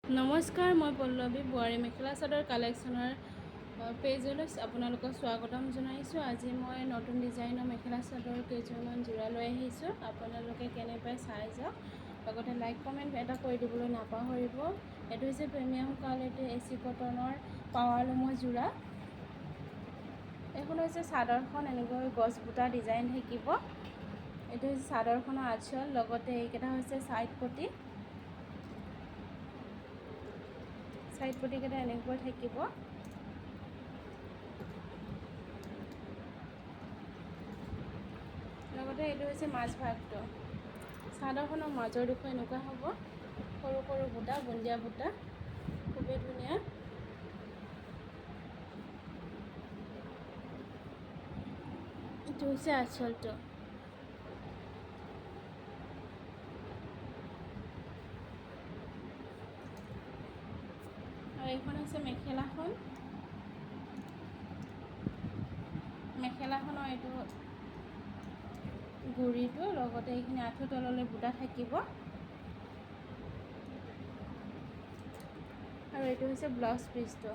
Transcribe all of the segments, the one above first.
নমস্কাৰ, মই পল্লৱী বোৱাৰী মেখেলা চাদৰ কালেকশ্যনৰ পেজলৈ আপোনালোকক স্বাগতম জনাইছোঁ। আজি মই নতুন ডিজাইনৰ মেখেলা চাদৰ কেইযোৰমান যোৰা লৈ আহিছোঁ। আপোনালোকে কেনে পায় চাই যাওক, লগতে লাইক কমেণ্ট এটা কৰি দিবলৈ নাপাহৰিব। এইটো হৈছে প্ৰিমিয়াম কোৱালিটিৰ AC কটনৰ পাৱাৰলুমৰ যোৰা। এইখন হৈছে চাদৰখন, এনেকৈ গছ বুটা ডিজাইন থাকিব। এইটো হৈছে চাদৰখনৰ আঁচল, লগতে এইকেইটা হৈছে ছাইড পটি। ছাইড পটিকেইটা এনেকৈ থাকিব। লগতে এইটো হৈছে মাজ ভাগটো। চাদৰখনৰ মাজৰ ডোখৰ এনেকুৱা হ'ব, সৰু সৰু বুটা, বুন্দিয়া বুটা, খুবেই ধুনীয়া। এইটো হৈছে আঁচলটো। আৰু এইখন হৈছে মেখেলাখন। মেখেলাখনৰ এইটো গুৰিটো, লগতে এইখিনি আঁঠু তললৈ বুটা থাকিব। আৰু এইটো হৈছে ব্লাউজ পিচটো।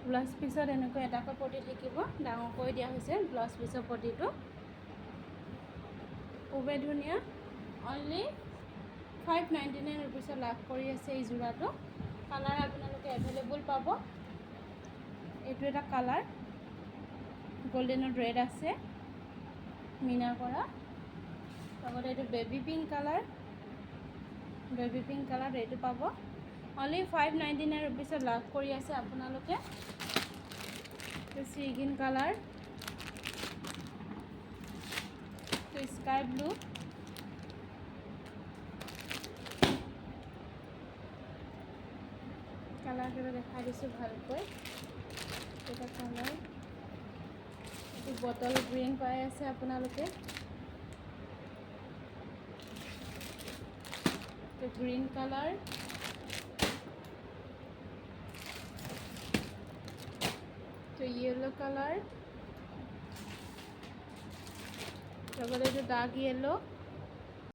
ব্লাউজ পিচত এনেকৈ এটাকৈ পটি থাকিব, ডাঙৰকৈ দিয়া হৈছে ব্লাউজ পিচৰ পটিটো। খুবেই ধুনীয়া। অনলি 599 ৰুপিছত লাভ কৰি আছে এই যোৰাটো। কালাৰ আপোনালোকে এভেইলেবল পাব। এইটো এটা কালাৰ, গল্ডেনত ৰেড আছে মিনা কৰা। লগতে এইটো baby pink colour, baby pink colour এইটো পাব। অনলি 599 ৰুপিছত লাভ কৰি আছে আপোনালোকে। Sea green colour, sky blue, কালাৰকেইটা দেখাই দিছোঁ ভালকৈ। এটা কালাৰ, এইটো বটল গ্ৰীণ পাই আছে আপোনালোকে। এইটো গ্ৰীণ কালাৰ, এইটো য়েলো কালাৰ, লগতে এইটো ডাৰ্ক য়েলো,